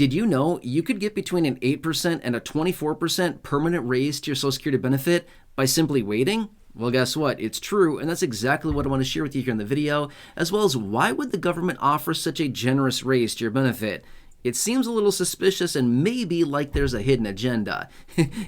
Did you know you could get between an 8% and a 24% permanent raise to your Social Security benefit by simply waiting? Well, guess what? It's true, and that's exactly what I want to share with you here in the video, as well as why would the government offer such a generous raise to your benefit? It seems a little suspicious and maybe like there's a hidden agenda.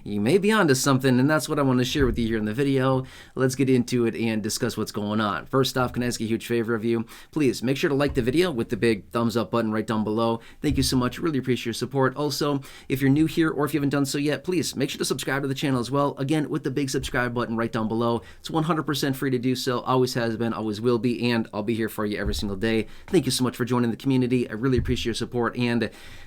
You may be onto something, and that's what I want to share with you here in the video. Let's get into it and discuss what's going on. First off, can I ask a huge favor of you? Please make sure to like the video with the big thumbs up button right down below. Thank you so much. Really appreciate your support. Also, if you're new here or if you haven't done so yet, please make sure to subscribe to the channel as well. Again, with the big subscribe button right down below. It's 100% free to do so. Always has been, always will be, and I'll be here for you every single day. Thank you so much for joining the community. I really appreciate your support, and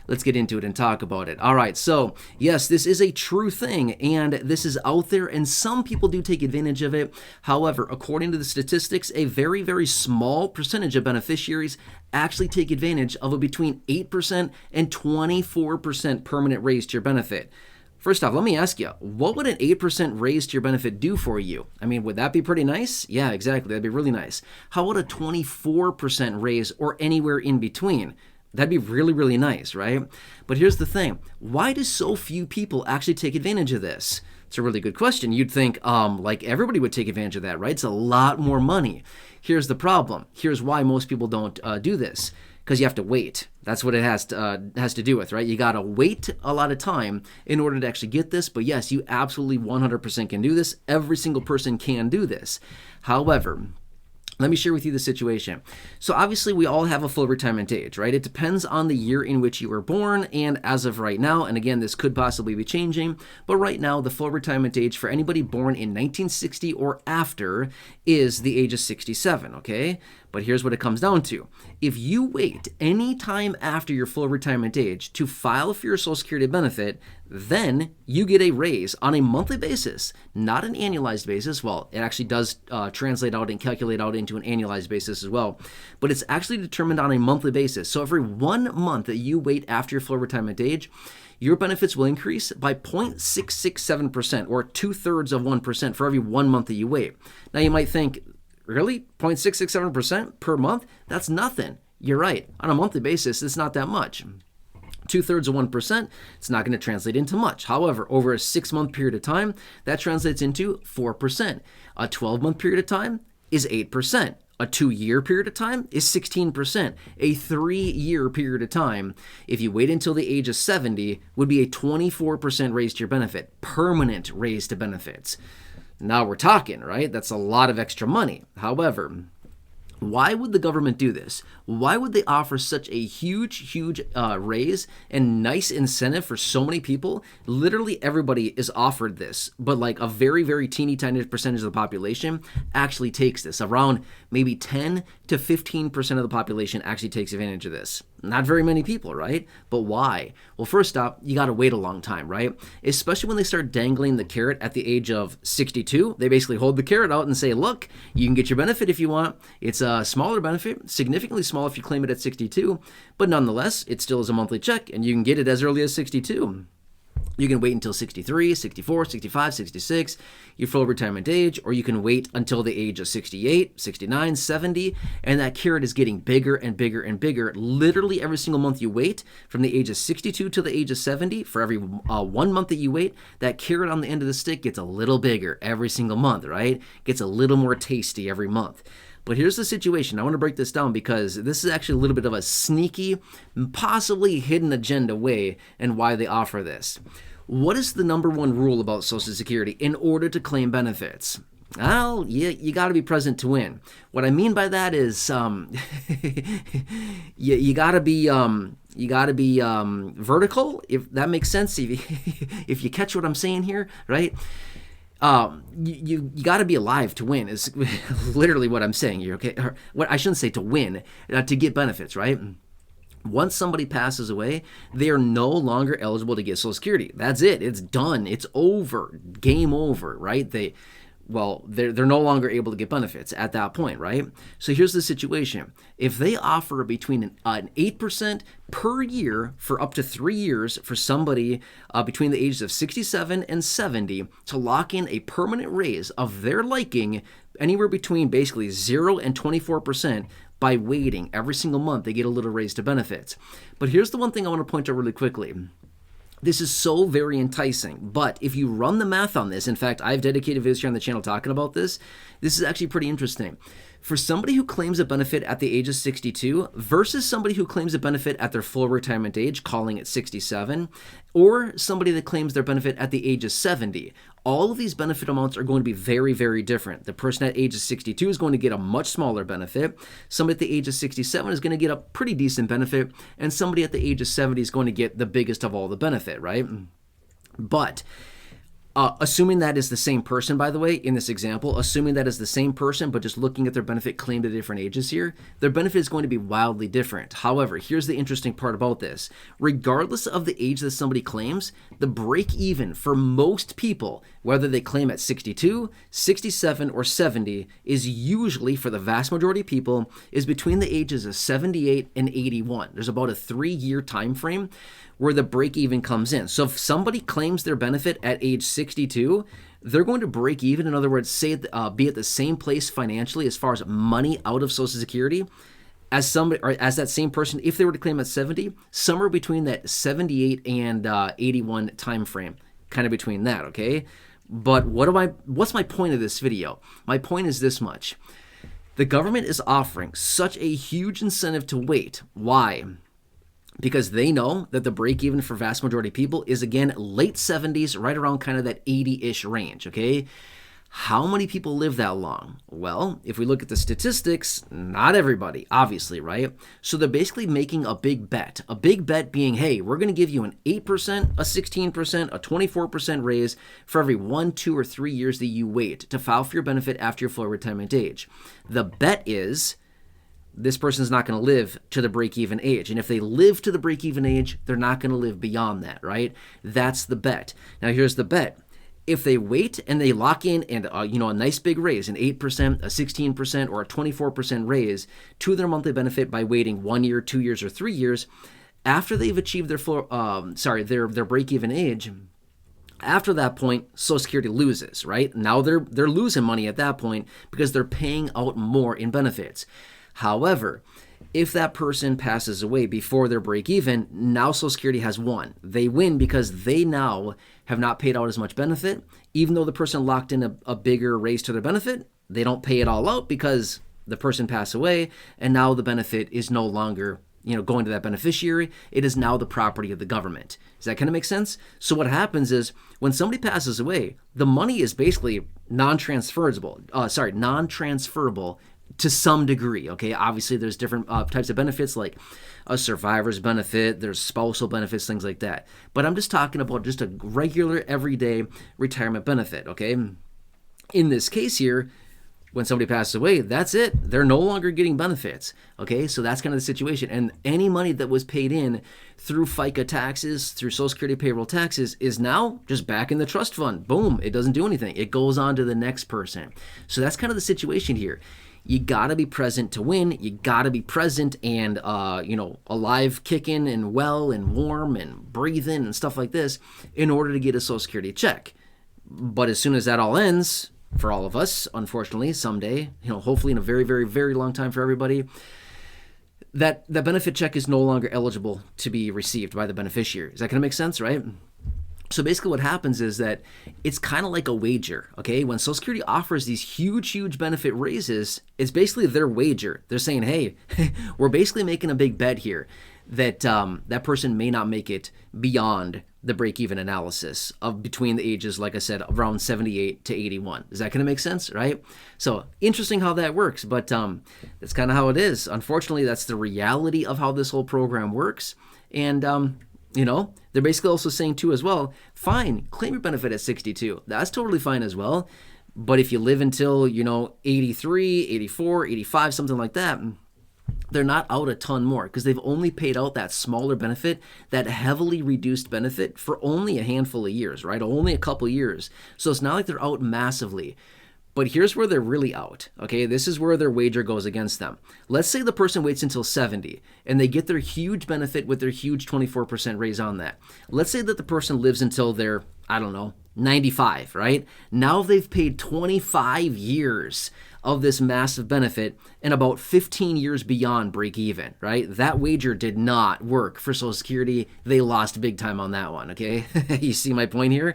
let's get into it and talk about it. All right, so yes, this is a true thing, and this is out there, and some people do take advantage of it. However, according to the statistics, a very, very small percentage of beneficiaries actually take advantage of a between 8% and 24% permanent raise to your benefit. First off, let me ask you, what would an 8% raise to your benefit do for you? I mean, would that be pretty nice? Yeah, exactly. That'd be really nice. How about a 24% raise or anywhere in between? That'd be really, really nice, right? But here's the thing. Why do so few people actually take advantage of this? It's a really good question. You'd think like everybody would take advantage of that, right? It's a lot more money. Here's the problem. Here's why most people don't do this. Because you have to wait. That's what it has to do with, right? You got to wait a lot of time in order to actually get this. But yes, you absolutely 100% can do this. Every single person can do this. However, let me share with you the situation. So obviously we all have a full retirement age, right? It depends on the year in which you were born, and as of right now, and again, this could possibly be changing, but right now the full retirement age for anybody born in 1960 or after is the age of 67, okay? But here's what it comes down to. If you wait any time after your full retirement age to file for your Social Security benefit, then you get a raise on a monthly basis, not an annualized basis. Well, it actually does translate out and calculate out into an annualized basis as well, but it's actually determined on a monthly basis. So every 1 month that you wait after your full retirement age, your benefits will increase by 0.667%, or 2/3 of 1% for every 1 month that you wait. Now you might think, really? 0.667% per month? That's nothing. You're right. On a monthly basis, it's not that much. 2/3 of 1%, it's not going to translate into much. However, over a 6-month period of time, that translates into 4%. A 12-month period of time is 8%. A 2-year period of time is 16%. A 3-year period of time, if you wait until the age of 70, would be a 24% raise to your benefit, permanent raise to benefits. Now we're talking, right? That's a lot of extra money. However, why would the government do this? Why would they offer such a huge raise and nice incentive for so many people? Literally everybody is offered this, but like a very, very teeny tiny percentage of the population actually takes this. Around maybe 10 to 15% of the population actually takes advantage of this. Not very many people, right? But why? Well, first off, you got to wait a long time, right? Especially when they start dangling the carrot at the age of 62. They basically hold the carrot out and say, look, you can get your benefit if you want. It's a smaller benefit, significantly small if you claim it at 62, but nonetheless, it still is a monthly check, and you can get it as early as 62. You can wait until 63, 64, 65, 66, your full retirement age, or you can wait until the age of 68, 69, 70, and that carrot is getting bigger and bigger and bigger. Literally every single month you wait, from the age of 62 to the age of 70, for every 1 month that you wait, that carrot on the end of the stick gets a little bigger every single month, right? Gets a little more tasty every month. But here's the situation. I want to break this down because this is actually a little bit of a sneaky, possibly hidden agenda way and why they offer this. What is the number one rule about Social Security in order to claim benefits? Well, you got to be present to win. What I mean by that is you got to be vertical, if that makes sense. If you catch what I'm saying here, right? You got to be alive to win is literally what I'm saying here, okay? Or what I shouldn't say to win, to get benefits, right? Once somebody passes away, they are no longer eligible to get Social Security. That's it. It's done. It's over. Game over, right? They're no longer able to get benefits at that point, right? So here's the situation. If they offer between an 8% per year for up to 3 years for somebody between the ages of 67 and 70 to lock in a permanent raise of their liking, anywhere between basically 0 and 24%, by waiting. Every single month, they get a little raise to benefits. But here's the one thing I want to point out really quickly. This is so very enticing, but if you run the math on this, in fact, I've dedicated videos here on the channel talking about this. This is actually pretty interesting. For somebody who claims a benefit at the age of 62 versus somebody who claims a benefit at their full retirement age, calling it 67, or somebody that claims their benefit at the age of 70, all of these benefit amounts are going to be very, very different. The person at age of 62 is going to get a much smaller benefit. Somebody at the age of 67 is going to get a pretty decent benefit, and somebody at the age of 70 is going to get the biggest of all the benefit, right? But assuming that is the same person, by the way, in this example, assuming that is the same person, but just looking at their benefit claimed at different ages here, their benefit is going to be wildly different. However, here's the interesting part about this. Regardless of the age that somebody claims, the break even for most people, whether they claim at 62, 67, or 70, is usually, for the vast majority of people, is between the ages of 78 and 81. There's about a 3-year time frame where the break even comes in. So if somebody claims their benefit at age 62, they're going to break even. In other words, say be at the same place financially as far as money out of Social Security as somebody, or as that same person, if they were to claim at 70, somewhere between that 78 and 81 time frame, kind of between that, okay? But what's my point of this video? My point is this much. The government is offering such a huge incentive to wait. Why? Because they know that the break even for vast majority of people is, again, late 70s, right around kind of that 80-ish range, okay? How many people live that long? Well, if we look at the statistics, not everybody, obviously, right? So they're basically making a big bet being, hey, we're going to give you an 8%, a 16%, a 24% raise for every 1, 2, or 3 years that you wait to file for your benefit after your full retirement age. The bet is this person's not going to live to the break-even age. And if they live to the break-even age, they're not going to live beyond that, right? That's the bet. Now, here's the bet. If they wait and they lock in and a nice big raise, an 8%, a 16%, or a 24% raise to their monthly benefit by waiting 1 year, 2 years, or 3 years, after they've achieved their break-even age, after that point, Social Security loses, right? Now they're losing money at that point because they're paying out more in benefits. However, if that person passes away before their break even, now Social Security has won. They win because they now have not paid out as much benefit. Even though the person locked in a bigger raise to their benefit, they don't pay it all out because the person passed away, and now the benefit is no longer going to that beneficiary. It is now the property of the government. Does that kind of make sense? So what happens is when somebody passes away, the money is basically non-transferable to some degree, okay? Obviously, there's different types of benefits like a survivor's benefit, there's spousal benefits, things like that. But I'm just talking about just a regular, everyday retirement benefit, okay? In this case here, when somebody passes away, that's it. They're no longer getting benefits, okay? So that's kind of the situation. And any money that was paid in through FICA taxes, through Social Security payroll taxes, is now just back in the trust fund. Boom, it doesn't do anything. It goes on to the next person. So that's kind of the situation here. You got to be present to win. You got to be present and, alive, kicking and well and warm and breathing and stuff like this in order to get a Social Security check. But as soon as that all ends, for all of us, unfortunately, someday, hopefully in a very, very, very long time for everybody, that benefit check is no longer eligible to be received by the beneficiary. Is that going to make sense, right? So basically what happens is that it's kind of like a wager, okay? When Social Security offers these huge, huge benefit raises, it's basically their wager. They're saying, hey, we're basically making a big bet here that that person may not make it beyond the break-even analysis of between the ages, like I said, around 78 to 81. Is that going to make sense, right? So interesting how that works, but that's kind of how it is. Unfortunately, that's the reality of how this whole program works. And they're basically also saying too as well, fine, claim your benefit at 62. That's totally fine as well. But if you live until, 83, 84, 85, something like that, they're not out a ton more because they've only paid out that smaller benefit, that heavily reduced benefit for only a handful of years, right? Only a couple years. So it's not like they're out massively. But here's where they're really out, okay? This is where their wager goes against them. Let's say the person waits until 70 and they get their huge benefit with their huge 24% raise on that. Let's say that the person lives until they're, 95, right? Now they've paid 25 years of this massive benefit and about 15 years beyond break even, right? That wager did not work for Social Security. They lost big time on that one, okay? You see my point here?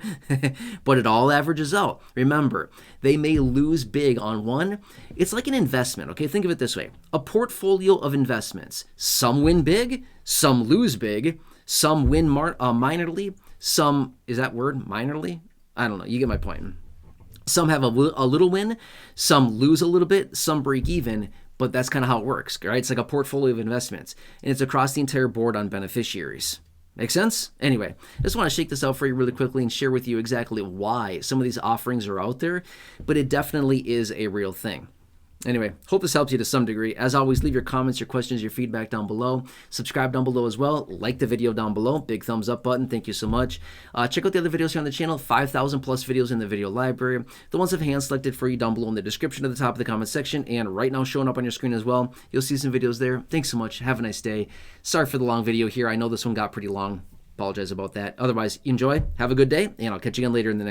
But it all averages out. Remember, they may lose big on one. It's like an investment, okay? Think of it this way. A portfolio of investments. Some win big, some lose big, some win minorly, some, is that word, minorly? I don't know, you get my point. Some have a little win, some lose a little bit, some break even, but that's kind of how it works, right? It's like a portfolio of investments, and it's across the entire board on beneficiaries. Make sense? Anyway, I just want to shake this out for you really quickly and share with you exactly why some of these offerings are out there, but it definitely is a real thing. Anyway, hope this helps you to some degree. As always, leave your comments, your questions, your feedback down below. Subscribe down below as well. Like the video down below. Big thumbs up button. Thank you so much. Check out the other videos here on the channel. 5,000 plus videos in the video library. The ones I've hand selected for you down below in the description at the top of the comment section and right now showing up on your screen as well. You'll see some videos there. Thanks so much. Have a nice day. Sorry for the long video here. I know this one got pretty long. Apologize about that. Otherwise, enjoy. Have a good day, and I'll catch you again later in the next